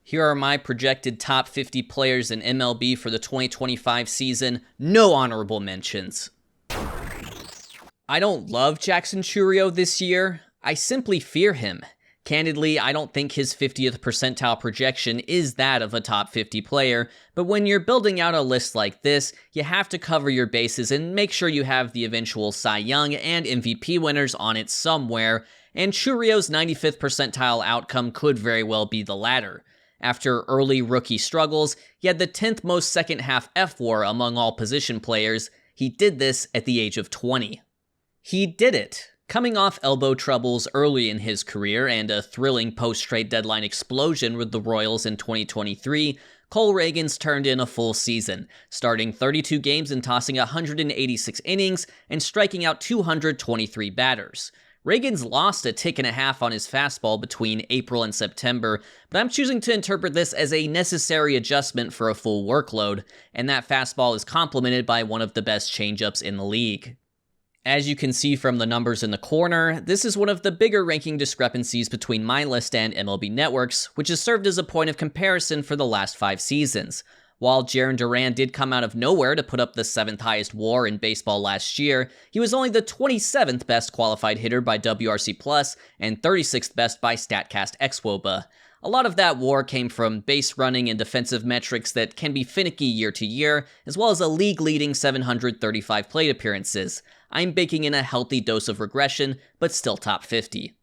Here are my projected top 50 players in MLB for the 2025 season. No honorable mentions. I don't love Jackson Chourio this year. I simply fear him. Candidly, I don't think his 50th percentile projection is that of a top 50 player, but when you're building out a list like this, you have to cover your bases and make sure you have the eventual Cy Young and MVP winners on it somewhere, and Chourio's 95th percentile outcome could very well be the latter. After early rookie struggles, he had the 10th most second-half F-WAR among all position players. He did this at the age of 20. He did it. Coming off elbow troubles early in his career and a thrilling post-trade deadline explosion with the Royals in 2023, Cole Ragans turned in a full season, starting 32 games and tossing 186 innings and striking out 223 batters. Ragans lost a tick and a half on his fastball between April and September, but I'm choosing to interpret this as a necessary adjustment for a full workload, and that fastball is complemented by one of the best changeups in the league. As you can see from the numbers in the corner, this is one of the bigger ranking discrepancies between my list and MLB Network's, which has served as a point of comparison for the last 5 seasons. While Jarren Duran did come out of nowhere to put up the 7th highest WAR in baseball last year, he was only the 27th best qualified hitter by WRC+, and 36th best by StatCast xwOBA. A lot of that WAR came from base running and defensive metrics that can be finicky year to year, as well as a league-leading 735 plate appearances. I'm baking in a healthy dose of regression, but still top 50.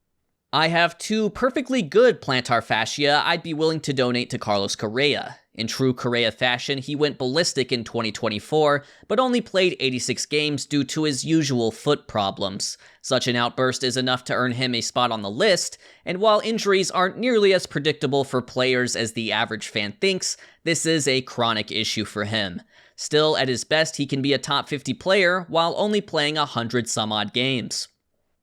I have 2 perfectly good plantar fascia I'd be willing to donate to Carlos Correa. In true Correa fashion, he went ballistic in 2024, but only played 86 games due to his usual foot problems. Such an outburst is enough to earn him a spot on the list, and while injuries aren't nearly as predictable for players as the average fan thinks, this is a chronic issue for him. Still, at his best, he can be a top 50 player while only playing 100-some-odd games.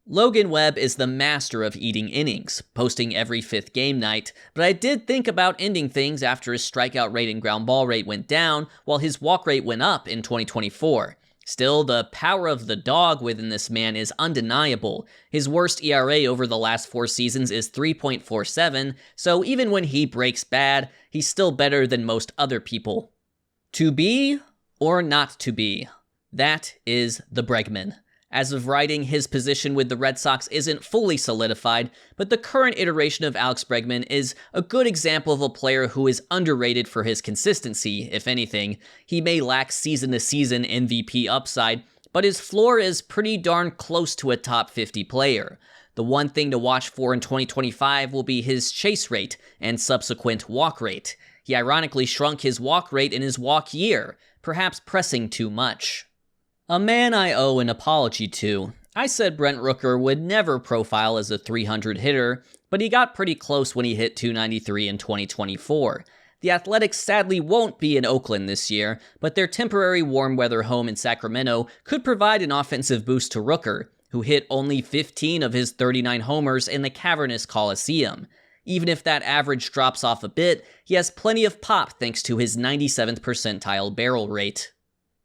Logan Webb is the master of eating innings, posting every 5th game night, but I did think about ending things after his strikeout rate and ground ball rate went down, while his walk rate went up in 2024. Still, the power of the dog within this man is undeniable. His worst ERA over the last 4 seasons is 3.47, so even when he breaks bad, he's still better than most other people. To be or not to be? That is the Bregman. As of writing, his position with the Red Sox isn't fully solidified, but the current iteration of Alex Bregman is a good example of a player who is underrated for his consistency, if anything. He may lack season-to-season MVP upside, but his floor is pretty darn close to a top 50 player. The one thing to watch for in 2025 will be his chase rate and subsequent walk rate. He ironically shrunk his walk rate in his walk year, perhaps pressing too much. A man I owe an apology to. I said Brent Rooker would never profile as a 300 hitter, but he got pretty close when he hit 293 in 2024. The Athletics sadly won't be in Oakland this year, but their temporary warm weather home in Sacramento could provide an offensive boost to Rooker, who hit only 15 of his 39 homers in the cavernous Coliseum. Even if that average drops off a bit, he has plenty of pop thanks to his 97th percentile barrel rate.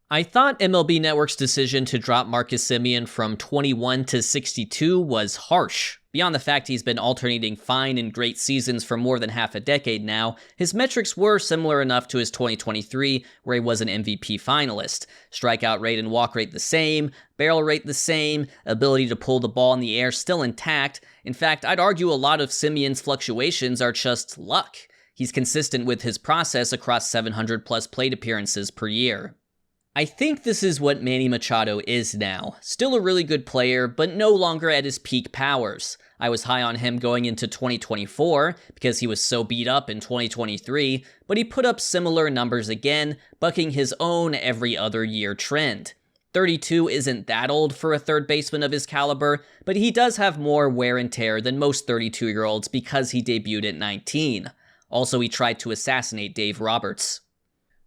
I thought MLB Network's decision to drop Marcus Semien from 21 to 62 was harsh. Beyond the fact he's been alternating fine and great seasons for more than half a decade now, his metrics were similar enough to his 2023, where he was an MVP finalist. Strikeout rate and walk rate the same, barrel rate the same, ability to pull the ball in the air still intact. In fact, I'd argue a lot of Semien's fluctuations are just luck. He's consistent with his process across 700-plus plate appearances per year. I think this is what Manny Machado is now. Still a really good player, but no longer at his peak powers. I was high on him going into 2024 because he was so beat up in 2023, but he put up similar numbers again, bucking his own every other year trend. 32 isn't that old for a third baseman of his caliber, but he does have more wear and tear than most 32-year-olds because he debuted at 19. Also, he tried to assassinate Dave Roberts.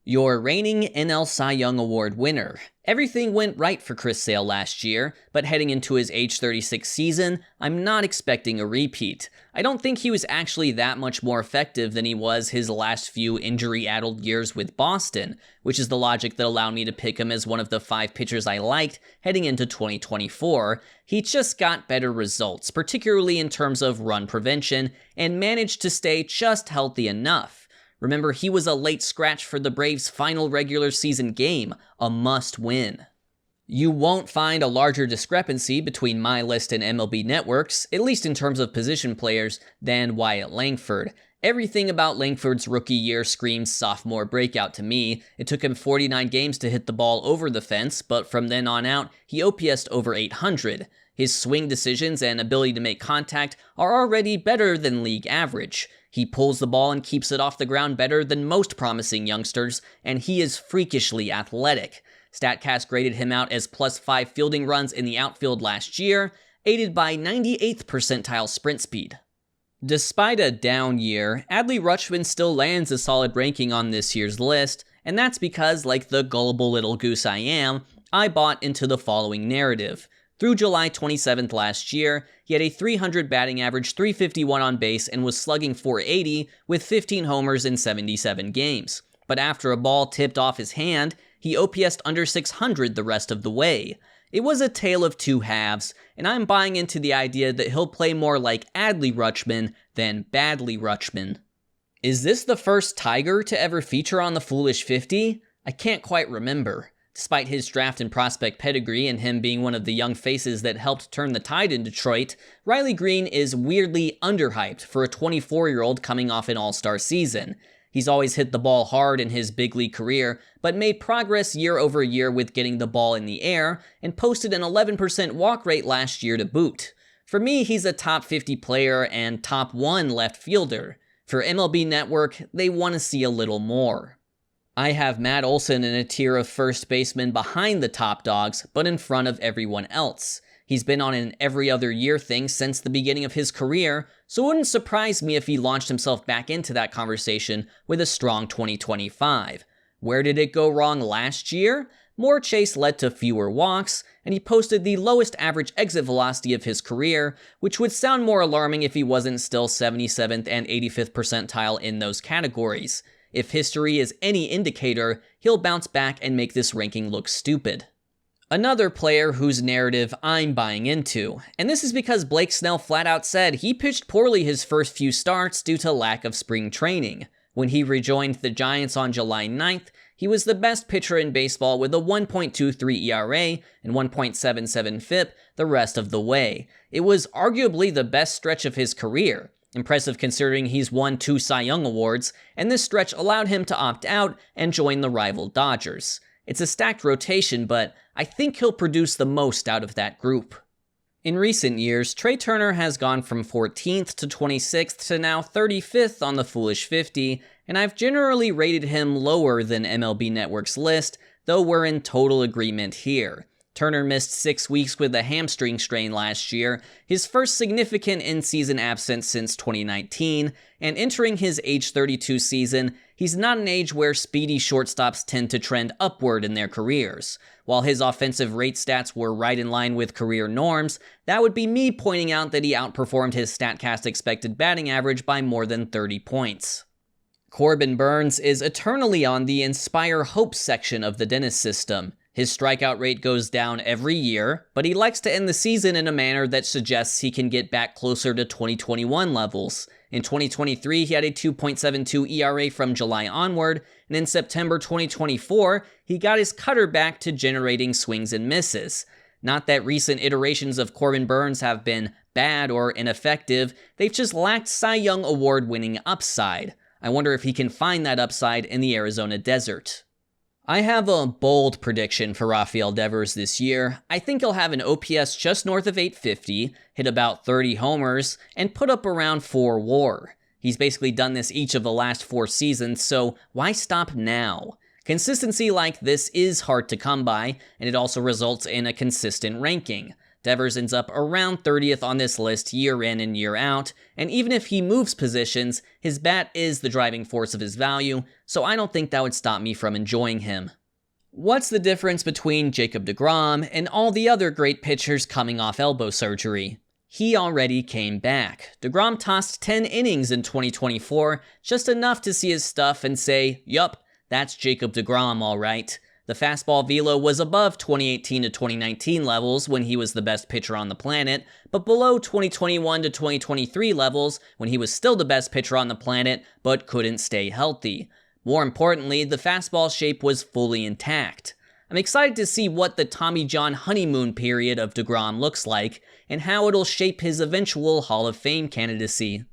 Your reigning NL Cy Young Award winner. Everything went right for Chris Sale last year, but heading into his age 36 season, I'm not expecting a repeat. I don't think he was actually that much more effective than he was his last few injury-addled years with Boston, which is the logic that allowed me to pick him as one of the 5 pitchers I liked heading into 2024. He just got better results, particularly in terms of run prevention, and managed to stay just healthy enough. Remember, he was a late scratch for the Braves' final regular season game, a must-win. You won't find a larger discrepancy between my list and MLB Network's, at least in terms of position players, than Wyatt Langford. Everything about Langford's rookie year screams sophomore breakout to me. It took him 49 games to hit the ball over the fence, but from then on out, he OPS'd over 800. His swing decisions and ability to make contact are already better than league average. He pulls the ball and keeps it off the ground better than most promising youngsters, and he is freakishly athletic. StatCast graded him out as +5 fielding runs in the outfield last year, aided by 98th percentile sprint speed. Despite a down year, Adley Rutschman still lands a solid ranking on this year's list, and that's because, like the gullible little goose I am, I bought into the following narrative. Through July 27th last year, he had a .300 batting average, .351 on base, and was slugging .480 with 15 homers in 77 games. But after a ball tipped off his hand, he OPS'd under .600 the rest of the way. It was a tale of two halves, and I'm buying into the idea that he'll play more like Adley Rutschman than Badley Rutschman. Is this the first Tiger to ever feature on the Foolish 50? I can't quite remember. Despite his draft and prospect pedigree and him being one of the young faces that helped turn the tide in Detroit, Riley Green is weirdly underhyped for a 24-year-old coming off an all-star season. He's always hit the ball hard in his big league career, but made progress year over year with getting the ball in the air, and posted an 11% walk rate last year to boot. For me, he's a top 50 player and top 1 left fielder. For MLB Network, they want to see a little more. I have Matt Olson in a tier of first basemen behind the top dogs, but in front of everyone else. He's been on an every other year thing since the beginning of his career, so it wouldn't surprise me if he launched himself back into that conversation with a strong 2025. Where did it go wrong last year? More chase led to fewer walks, and he posted the lowest average exit velocity of his career, which would sound more alarming if he wasn't still 77th and 85th percentile in those categories. If history is any indicator, he'll bounce back and make this ranking look stupid. Another player whose narrative I'm buying into, and this is because Blake Snell flat out said he pitched poorly his first few starts due to lack of spring training. When he rejoined the Giants on July 9th, he was the best pitcher in baseball with a 1.23 ERA and 1.77 FIP the rest of the way. It was arguably the best stretch of his career. Impressive considering he's won 2 Cy Young Awards, and this stretch allowed him to opt out and join the rival Dodgers. It's a stacked rotation, but I think he'll produce the most out of that group. In recent years, Trey Turner has gone from 14th to 26th to now 35th on the Foolish 50, and I've generally rated him lower than MLB Network's list, though we're in total agreement here. Turner missed 6 weeks with a hamstring strain last year, his first significant in-season absence since 2019, and entering his age 32 season, he's not an age where speedy shortstops tend to trend upward in their careers. While his offensive rate stats were right in line with career norms, that would be me pointing out that he outperformed his StatCast expected batting average by more than 30 points. Corbin Burnes is eternally on the Inspire Hope section of the Dennis system. His strikeout rate goes down every year, but he likes to end the season in a manner that suggests he can get back closer to 2021 levels. In 2023, he had a 2.72 ERA from July onward, and in September 2024, he got his cutter back to generating swings and misses. Not that recent iterations of Corbin Burnes have been bad or ineffective, they've just lacked Cy Young Award-winning upside. I wonder if he can find that upside in the Arizona desert. I have a bold prediction for Rafael Devers this year. I think he'll have an OPS just north of 850, hit about 30 homers, and put up around 4 WAR. He's basically done this each of the last 4 seasons, so why stop now? Consistency like this is hard to come by, and it also results in a consistent ranking. Devers ends up around 30th on this list year in and year out, and even if he moves positions, his bat is the driving force of his value, so I don't think that would stop me from enjoying him. What's the difference between Jacob deGrom and all the other great pitchers coming off elbow surgery? He already came back. deGrom tossed 10 innings in 2024, just enough to see his stuff and say, yup, that's Jacob deGrom all right. The fastball velo was above 2018 to 2019 levels when he was the best pitcher on the planet, but below 2021 to 2023 levels when he was still the best pitcher on the planet but couldn't stay healthy. More importantly, the fastball shape was fully intact. I'm excited to see what the Tommy John honeymoon period of deGrom looks like, and how it'll shape his eventual Hall of Fame candidacy.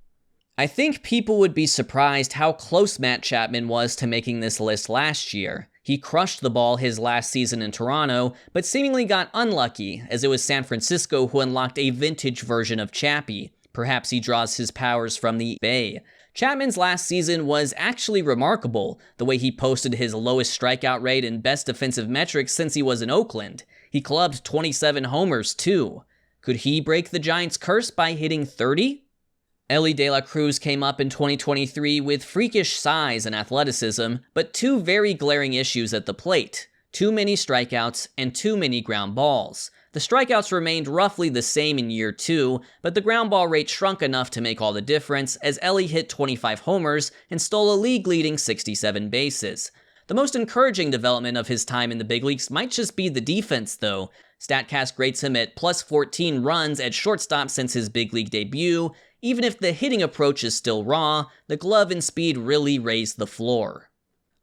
I think people would be surprised how close Matt Chapman was to making this list last year. He crushed the ball his last season in Toronto, but seemingly got unlucky, as it was San Francisco who unlocked a vintage version of Chappie. Perhaps he draws his powers from the Bay. Chapman's last season was actually remarkable, the way he posted his lowest strikeout rate and best defensive metrics since he was in Oakland. He clubbed 27 homers, too. Could he break the Giants' curse by hitting 30? Elly De La Cruz came up in 2023 with freakish size and athleticism, but two very glaring issues at the plate: too many strikeouts and too many ground balls. The strikeouts remained roughly the same in year 2, but the ground ball rate shrunk enough to make all the difference, as Elly hit 25 homers and stole a league-leading 67 bases. The most encouraging development of his time in the big leagues might just be the defense, though. StatCast grades him at plus 14 runs at shortstop since his big league debut. Even if the hitting approach is still raw, the glove and speed really raised the floor.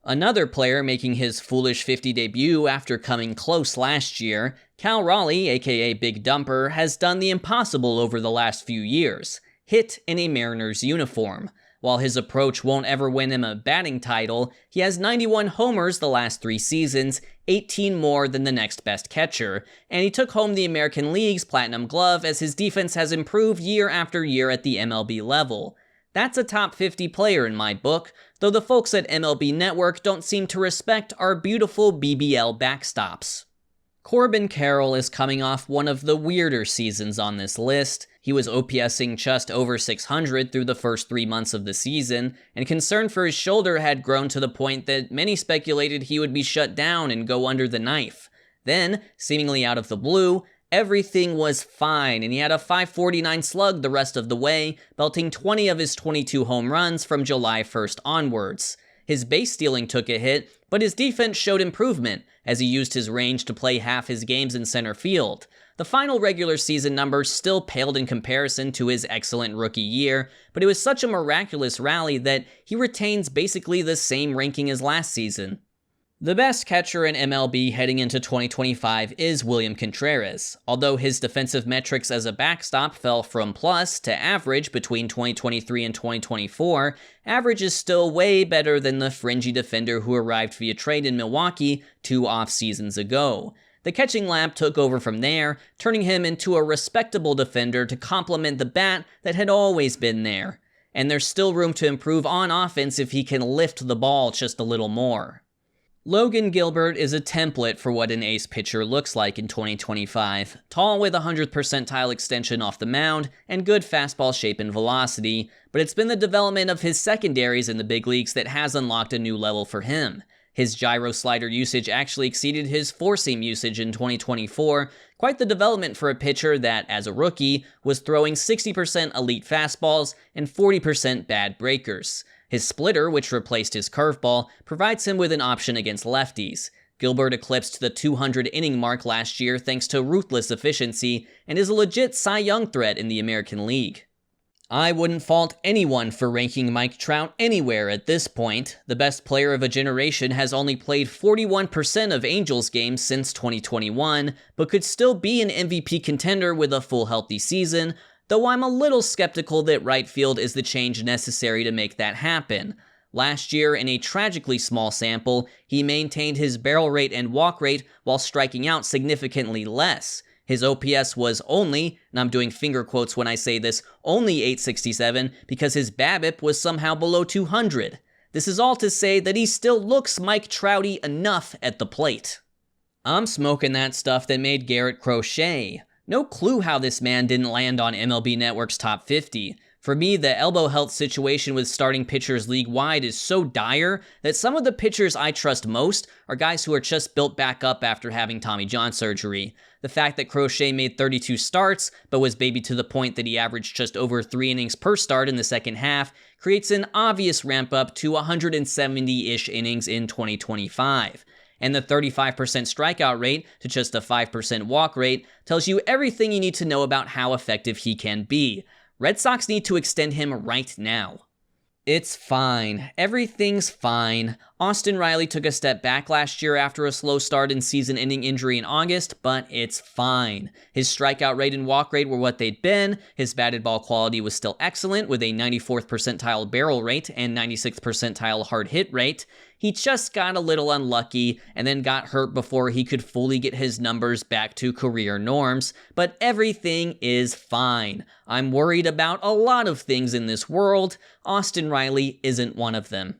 Another player making his Foolish 50 debut after coming close last year, Cal Raleigh, aka Big Dumper, has done the impossible over the last few years: hit in a Mariners uniform. While his approach won't ever win him a batting title, he has 91 homers the last 3 seasons, 18 more than the next best catcher, and he took home the American League's Platinum Glove as his defense has improved year after year at the MLB level. That's a top 50 player in my book, though the folks at MLB Network don't seem to respect our beautiful BBL backstops. Corbin Carroll is coming off one of the weirder seasons on this list. He was OPSing just over 600 through the first 3 months of the season, and concern for his shoulder had grown to the point that many speculated he would be shut down and go under the knife. Then, seemingly out of the blue, everything was fine, and he had a .549 slug the rest of the way, belting 20 of his 22 home runs from July 1st onwards. His base stealing took a hit, but his defense showed improvement, as he used his range to play half his games in center field. The final regular season numbers still paled in comparison to his excellent rookie year, but it was such a miraculous rally that he retains basically the same ranking as last season. The best catcher in MLB heading into 2025 is William Contreras. Although his defensive metrics as a backstop fell from plus to average between 2023 and 2024, average is still way better than the fringy defender who arrived via trade in Milwaukee 2 off-seasons ago. The catching lamp took over from there, turning him into a respectable defender to complement the bat that had always been there. And there's still room to improve on offense if he can lift the ball just a little more. Logan Gilbert is a template for what an ace pitcher looks like in 2025. Tall with a 100th percentile extension off the mound and good fastball shape and velocity, but it's been the development of his secondaries in the big leagues that has unlocked a new level for him. His gyro slider usage actually exceeded his four-seam usage in 2024, quite the development for a pitcher that, as a rookie, was throwing 60% elite fastballs and 40% bad breakers. His splitter, which replaced his curveball, provides him with an option against lefties. Gilbert eclipsed the 200-inning mark last year thanks to ruthless efficiency and is a legit Cy Young threat in the American League. I wouldn't fault anyone for ranking Mike Trout anywhere at this point. The best player of a generation has only played 41% of Angels games since 2021, but could still be an MVP contender with a full healthy season, though I'm a little skeptical that right field is the change necessary to make that happen. Last year, in a tragically small sample, he maintained his barrel rate and walk rate while striking out significantly less. His OPS was only, and I'm doing finger quotes when I say this, only 867 because his BABIP was somehow below 200. This is all to say that he still looks Mike Trouty enough at the plate. I'm smoking that stuff that made Garrett crochet. No clue how this man didn't land on MLB Network's top 50. For me, the elbow health situation with starting pitchers league-wide is so dire that some of the pitchers I trust most are guys who are just built back up after having Tommy John surgery. The fact that Crochet made 32 starts, but was babied to the point that he averaged just over 3 innings per start in the second half, creates an obvious ramp-up to 170-ish innings in 2025. And the 35% strikeout rate to just a 5% walk rate tells you everything you need to know about how effective he can be. Red Sox need to extend him right now. It's fine. Everything's fine. Austin Riley took a step back last year after a slow start and season-ending injury in August, but it's fine. His strikeout rate and walk rate were what they'd been. His batted ball quality was still excellent, with a 94th percentile barrel rate and 96th percentile hard hit rate. He just got a little unlucky and then got hurt before he could fully get his numbers back to career norms, but everything is fine. I'm worried about a lot of things in this world. Austin Riley isn't one of them.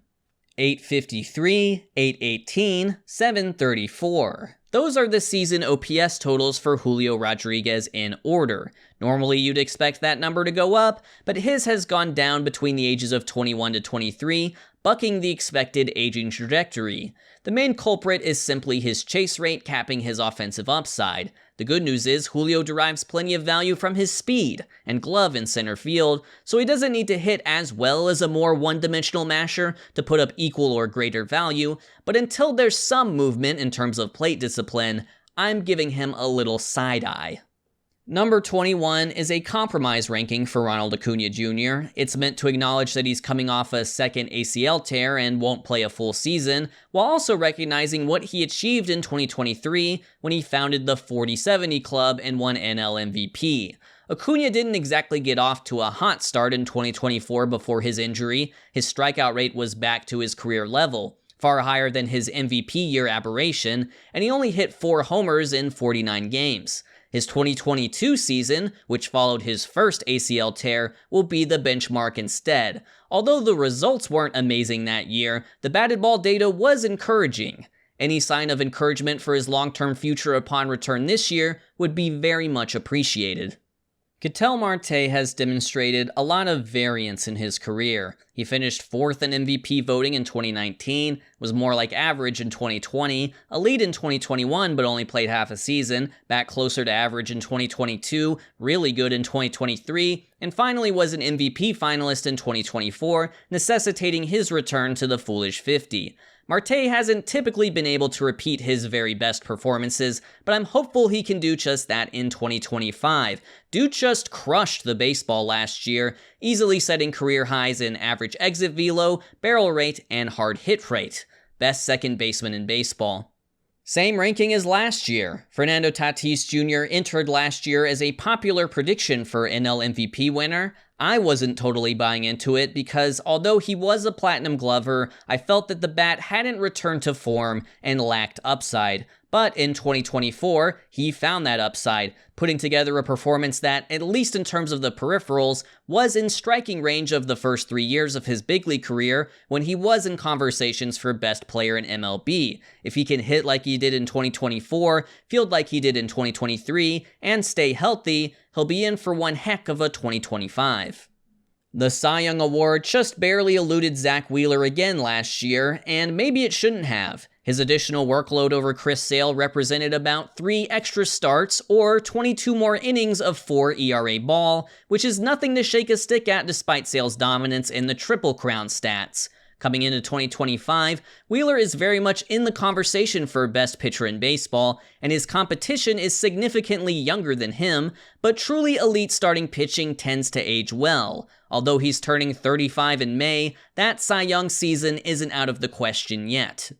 853, 818, 734. Those are the season OPS totals for Julio Rodriguez in order. Normally you'd expect that number to go up, but his has gone down between the ages of 21 to 23, bucking the expected aging trajectory. The main culprit is simply his chase rate capping his offensive upside. The good news is Julio derives plenty of value from his speed and glove in center field, so he doesn't need to hit as well as a more one-dimensional masher to put up equal or greater value, but until there's some movement in terms of plate discipline, I'm giving him a little side-eye. Number 21 is a compromise ranking for Ronald Acuna Jr. It's meant to acknowledge that he's coming off a second ACL tear and won't play a full season, while also recognizing what he achieved in 2023 when he founded the 40-70 Club and won NL MVP. Acuna didn't exactly get off to a hot start in 2024 before his injury. His strikeout rate was back to his career level, far higher than his MVP year aberration, and he only hit 4 homers in 49 games. His 2022 season, which followed his first ACL tear, will be the benchmark instead. Although the results weren't amazing that year, the batted ball data was encouraging. Any sign of encouragement for his long-term future upon return this year would be very much appreciated. Ketel Marte has demonstrated a lot of variance in his career. He finished 4th in MVP voting in 2019, was more like average in 2020, elite in 2021 but only played half a season, back closer to average in 2022, really good in 2023, and finally was an MVP finalist in 2024, necessitating his return to the foolish 50. Marte hasn't typically been able to repeat his very best performances, but I'm hopeful he can do just that in 2025. Dude just crushed the baseball last year, easily setting career highs in average exit velo, barrel rate, and hard hit rate. Best second baseman in baseball. Same ranking as last year. Fernando Tatis Jr. entered last year as a popular prediction for NL MVP winner. I wasn't totally buying into it because although he was a platinum glover, I felt that the bat hadn't returned to form and lacked upside. But in 2024, he found that upside, putting together a performance that, at least in terms of the peripherals, was in striking range of the first 3 years of his big league career when he was in conversations for best player in MLB. If he can hit like he did in 2024, field like he did in 2023, and stay healthy, he'll be in for one heck of a 2025. The Cy Young Award just barely eluded Zach Wheeler again last year, and maybe it shouldn't have. His additional workload over Chris Sale represented about 3 extra starts or 22 more innings of 4 ERA ball, which is nothing to shake a stick at despite Sale's dominance in the Triple Crown stats. Coming into 2025, Wheeler is very much in the conversation for best pitcher in baseball, and his competition is significantly younger than him, but truly elite starting pitching tends to age well. Although he's turning 35 in May, that Cy Young season isn't out of the question yet.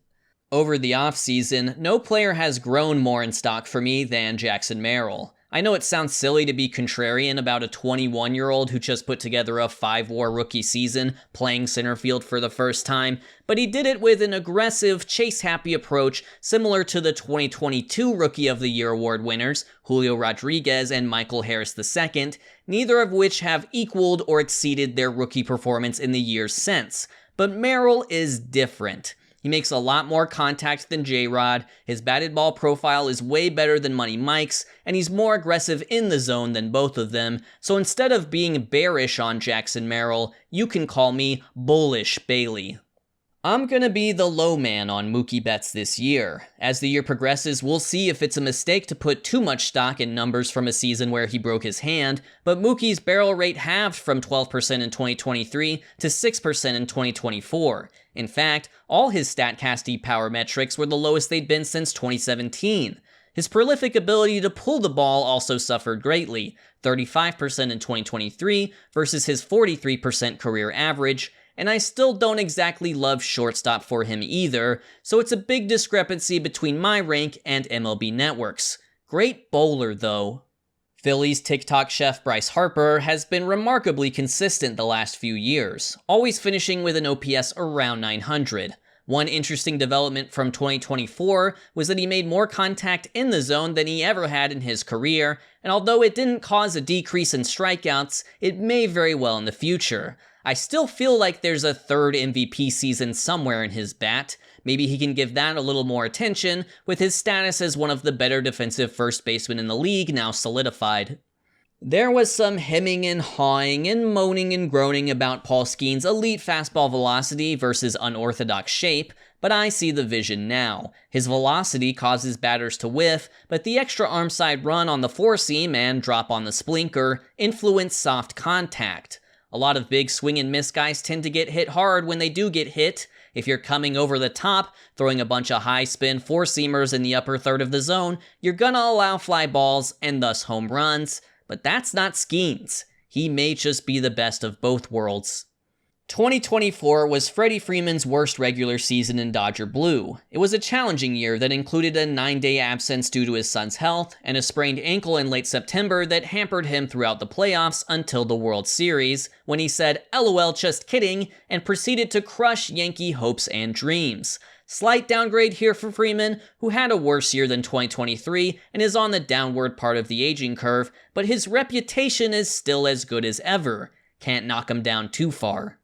Over the offseason, no player has grown more in stock for me than Jackson Merrill. I know it sounds silly to be contrarian about a 21-year-old who just put together a 5-WAR rookie season playing center field for the first time, but he did it with an aggressive, chase-happy approach similar to the 2022 Rookie of the Year award winners, Julio Rodriguez and Michael Harris II, neither of which have equaled or exceeded their rookie performance in the years since. But Merrill is different. He makes a lot more contact than J-Rod, his batted ball profile is way better than Money Mike's, and he's more aggressive in the zone than both of them, so instead of being bearish on Jackson Merrill, you can call me bullish Bailey. I'm gonna be the low man on Mookie Betts this year. As the year progresses, we'll see if it's a mistake to put too much stock in numbers from a season where he broke his hand, but Mookie's barrel rate halved from 12% in 2023 to 6% in 2024. In fact, all his StatCast power metrics were the lowest they'd been since 2017. His prolific ability to pull the ball also suffered greatly, 35% in 2023 versus his 43% career average, and I still don't exactly love shortstop for him either, so it's a big discrepancy between my rank and MLB Network's. Great bowler though. Phillies TikTok chef Bryce Harper has been remarkably consistent the last few years, always finishing with an OPS around 900. One interesting development from 2024 was that he made more contact in the zone than he ever had in his career, and although it didn't cause a decrease in strikeouts, it may very well in the future. I still feel like there's a third MVP season somewhere in his bat. Maybe he can give that a little more attention, with his status as one of the better defensive first basemen in the league now solidified. There was some hemming and hawing and moaning and groaning about Paul Skeens' elite fastball velocity versus unorthodox shape, but I see the vision now. His velocity causes batters to whiff, but the extra arm side run on the four seam and drop on the splinker influence soft contact. A lot of big swing and miss guys tend to get hit hard when they do get hit. If you're coming over the top, throwing a bunch of high spin four-seamers in the upper third of the zone, you're gonna allow fly balls and thus home runs. But that's not Skeens. He may just be the best of both worlds. 2024 was Freddie Freeman's worst regular season in Dodger Blue. It was a challenging year that included a 9-day absence due to his son's health and a sprained ankle in late September that hampered him throughout the playoffs until the World Series, when he said, "LOL, just kidding," and proceeded to crush Yankee hopes and dreams. Slight downgrade here for Freeman, who had a worse year than 2023 and is on the downward part of the aging curve, but his reputation is still as good as ever. Can't knock him down too far.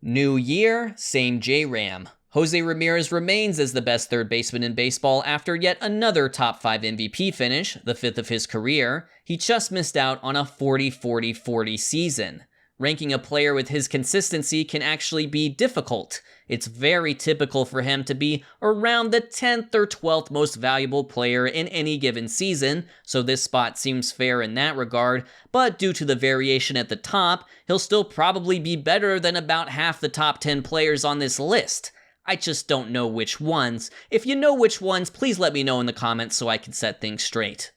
New year, same J-Ram. Jose Ramirez remains as the best third baseman in baseball after yet another top 5 MVP finish, the 5th of his career. He just missed out on a 40-40-40 season. Ranking a player with his consistency can actually be difficult. It's very typical for him to be around the 10th or 12th most valuable player in any given season, so this spot seems fair in that regard, but due to the variation at the top, he'll still probably be better than about half the top 10 players on this list. I just don't know which ones. If you know which ones, please let me know in the comments so I can set things straight.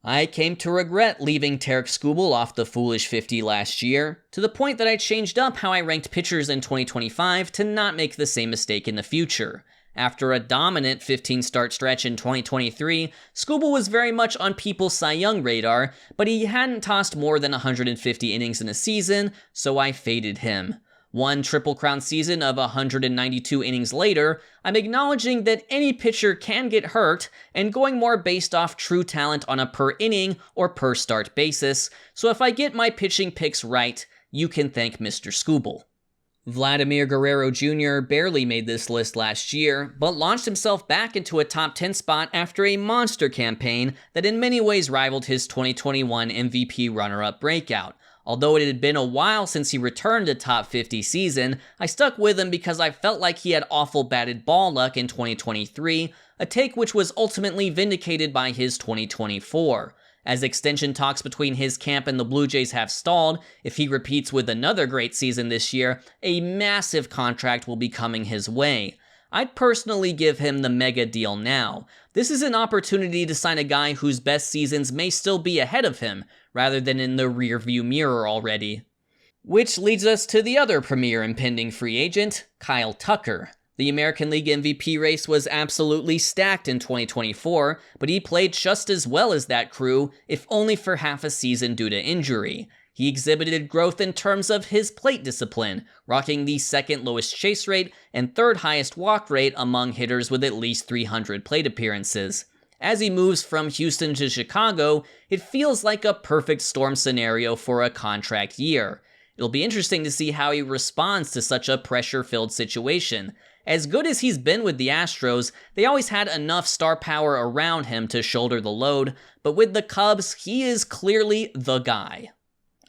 I came to regret leaving Tarek Skubal off the Foolish 50 last year, to the point that I changed up how I ranked pitchers in 2025 to not make the same mistake in the future. After a dominant 15-start stretch in 2023, Skubal was very much on people's Cy Young radar, but he hadn't tossed more than 150 innings in a season, so I faded him. One Triple Crown season of 192 innings later, I'm acknowledging that any pitcher can get hurt and going more based off true talent on a per inning or per start basis, so if I get my pitching picks right, you can thank Mr. Skubal. Vladimir Guerrero Jr. barely made this list last year, but launched himself back into a top 10 spot after a monster campaign that in many ways rivaled his 2021 MVP runner-up breakout. Although it had been a while since he returned a top 50 season, I stuck with him because I felt like he had awful batted ball luck in 2023, a take which was ultimately vindicated by his 2024. As extension talks between his camp and the Blue Jays have stalled, if he repeats with another great season this year, a massive contract will be coming his way. I'd personally give him the mega deal now. This is an opportunity to sign a guy whose best seasons may still be ahead of him, rather than in the rearview mirror already. Which leads us to the other premier impending free agent, Kyle Tucker. The American League MVP race was absolutely stacked in 2024, but he played just as well as that crew, if only for half a season due to injury. He exhibited growth in terms of his plate discipline, rocking the second lowest chase rate and third highest walk rate among hitters with at least 300 plate appearances. As he moves from Houston to Chicago, it feels like a perfect storm scenario for a contract year. It'll be interesting to see how he responds to such a pressure-filled situation. As good as he's been with the Astros, they always had enough star power around him to shoulder the load, but with the Cubs, he is clearly the guy.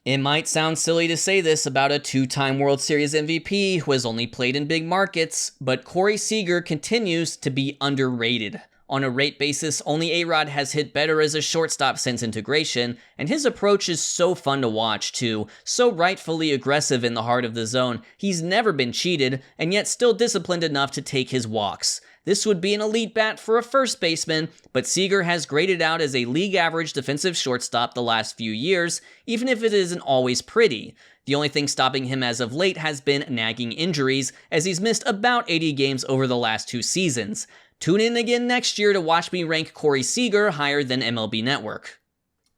It might sound silly to say this about a two-time World Series MVP who has only played in big markets, but Corey Seager continues to be underrated. On a rate basis, only A-Rod has hit better as a shortstop since integration, and his approach is so fun to watch too, so rightfully aggressive in the heart of the zone. He's never been cheated, and yet still disciplined enough to take his walks. This would be an elite bat for a first baseman, but Seager has graded out as a league-average defensive shortstop the last few years, even if it isn't always pretty. The only thing stopping him as of late has been nagging injuries, as he's missed about 80 games over the last 2 seasons. Tune in again next year to watch me rank Corey Seager higher than MLB Network.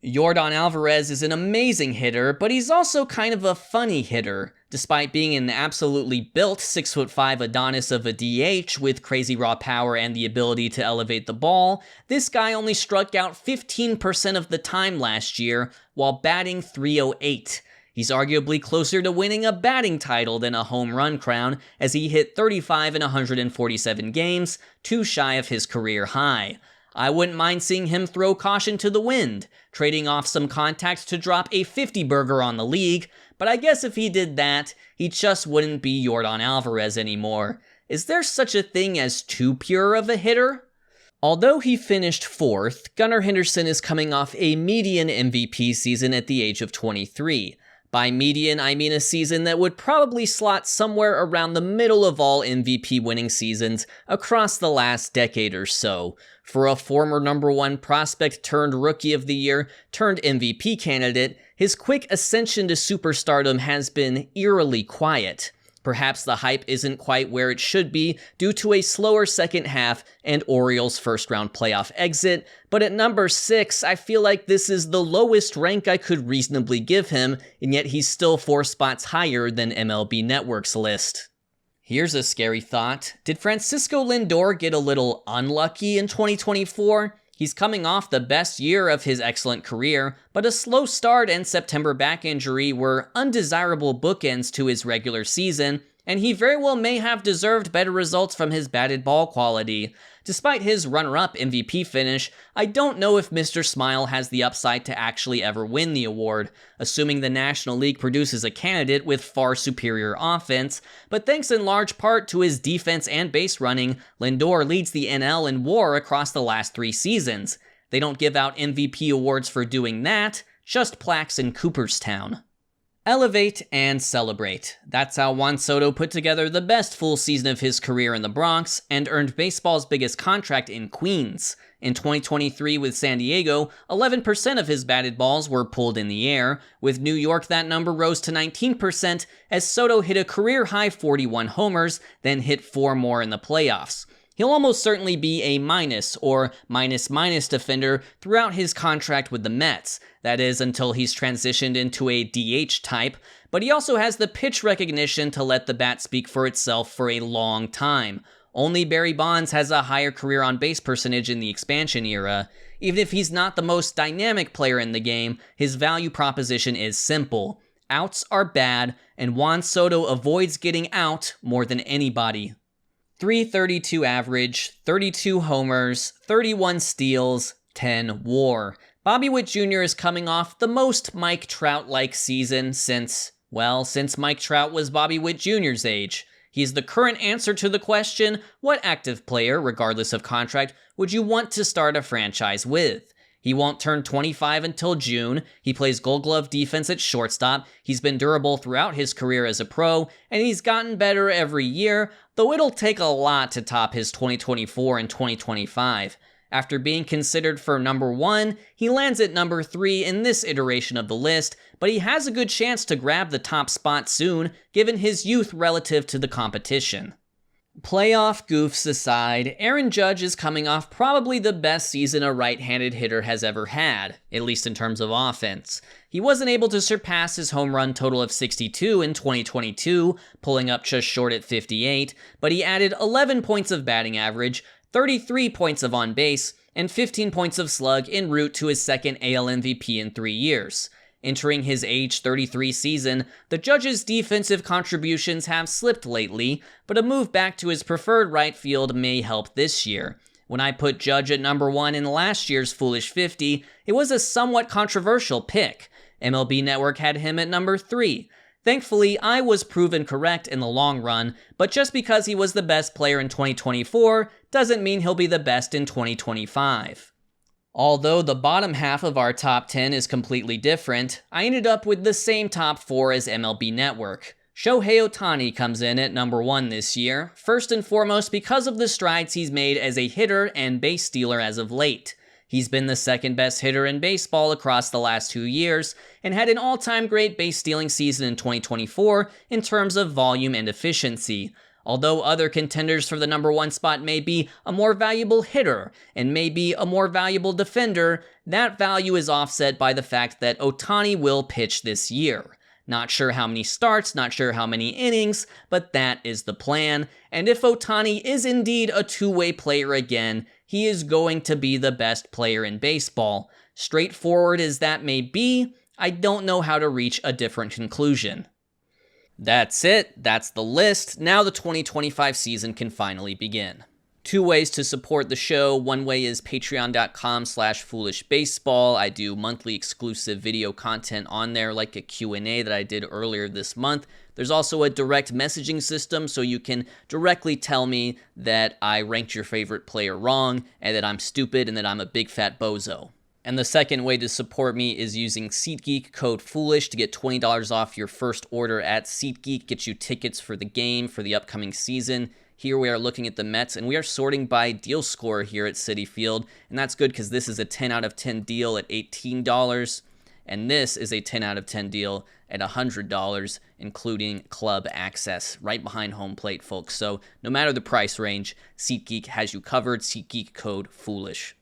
Yordan Alvarez is an amazing hitter, but he's also kind of a funny hitter. Despite being an absolutely built 6'5" Adonis of a DH with crazy raw power and the ability to elevate the ball, this guy only struck out 15% of the time last year while batting .308. He's arguably closer to winning a batting title than a home run crown, as he hit 35 in 147 games, too shy of his career high. I wouldn't mind seeing him throw caution to the wind, trading off some contact to drop a 50-burger on the league, but I guess if he did that, he just wouldn't be Yordan Alvarez anymore. Is there such a thing as too pure of a hitter? Although he finished 4th, Gunnar Henderson is coming off a median MVP season at the age of 23. By median, I mean a season that would probably slot somewhere around the middle of all MVP winning seasons across the last decade or so. For a former #1 prospect turned Rookie of the Year turned MVP candidate, his quick ascension to superstardom has been eerily quiet. Perhaps the hype isn't quite where it should be due to a slower second half and Orioles' first-round playoff exit, but at number 6, I feel like this is the lowest rank I could reasonably give him, and yet he's still 4 spots higher than MLB Network's list. Here's a scary thought. Did Francisco Lindor get a little unlucky in 2024? He's coming off the best year of his excellent career, but a slow start and September back injury were undesirable bookends to his regular season, and he very well may have deserved better results from his batted ball quality. Despite his runner-up MVP finish, I don't know if Mr. Smile has the upside to actually ever win the award, assuming the National League produces a candidate with far superior offense, but thanks in large part to his defense and base running, Lindor leads the NL in WAR across the last 3 seasons. They don't give out MVP awards for doing that, just plaques in Cooperstown. Elevate and celebrate. That's how Juan Soto put together the best full season of his career in the Bronx and earned baseball's biggest contract in Queens. In 2023 with San Diego, 11% of his batted balls were pulled in the air. With New York, that number rose to 19% as Soto hit a career-high 41 homers, then hit 4 more in the playoffs. He'll almost certainly be a minus or minus defender throughout his contract with the Mets. That is, until he's transitioned into a DH type, but he also has the pitch recognition to let the bat speak for itself for a long time. Only Barry Bonds has a higher career on base percentage in the expansion era. Even if he's not the most dynamic player in the game, his value proposition is simple. Outs are bad, and Juan Soto avoids getting out more than anybody. .332 average, 32 homers, 31 steals, 10 WAR. Bobby Witt Jr. is coming off the most Mike Trout-like season since Mike Trout was Bobby Witt Jr.'s age. He's the current answer to the question, what active player, regardless of contract, would you want to start a franchise with? He won't turn 25 until June, he plays Gold Glove defense at shortstop, he's been durable throughout his career as a pro, and he's gotten better every year, though it'll take a lot to top his 2024 and 2025. After being considered for #1, he lands at #3 in this iteration of the list, but he has a good chance to grab the top spot soon, given his youth relative to the competition. Playoff goofs aside, Aaron Judge is coming off probably the best season a right-handed hitter has ever had, at least in terms of offense. He wasn't able to surpass his home run total of 62 in 2022, pulling up just short at 58, but he added 11 points of batting average, 33 points of on base, and 15 points of slug en route to his second AL MVP in 3 years. Entering his age 33 season, the Judge's defensive contributions have slipped lately, but a move back to his preferred right field may help this year. When I put Judge at number 1 in last year's Foolish 50, it was a somewhat controversial pick. MLB Network had him at number 3. Thankfully, I was proven correct in the long run, but just because he was the best player in 2024 doesn't mean he'll be the best in 2025. Although the bottom half of our top 10 is completely different, I ended up with the same top 4 as MLB Network. Shohei Ohtani comes in at number 1 this year, first and foremost because of the strides he's made as a hitter and base stealer as of late. He's been the second best hitter in baseball across the last 2 years, and had an all-time great base stealing season in 2024 in terms of volume and efficiency. Although other contenders for the number 1 spot may be a more valuable hitter and maybe a more valuable defender, that value is offset by the fact that Ohtani will pitch this year. Not sure how many starts, not sure how many innings, but that is the plan. And if Ohtani is indeed a two-way player again, he is going to be the best player in baseball. Straightforward as that may be, I don't know how to reach a different conclusion. That's it, that's the list. Now the 2025 season can finally begin. 2 ways to support the show. One way is patreon.com/foolishbaseball. I do monthly exclusive video content on there, like a Q&A that I did earlier this month. There's also a direct messaging system, so you can directly tell me that I ranked your favorite player wrong, and that I'm stupid, and that I'm a big fat bozo. And the second way to support me is using SeatGeek code FOOLISH to get $20 off your first order at SeatGeek. Get you tickets for the game for the upcoming season. Here we are looking at the Mets, and we are sorting by deal score here at Citi Field, and that's good because this is a 10 out of 10 deal at $18, and this is a 10 out of 10 deal at $100, including club access, right behind home plate, folks. So no matter the price range, SeatGeek has you covered. SeatGeek code FOOLISH.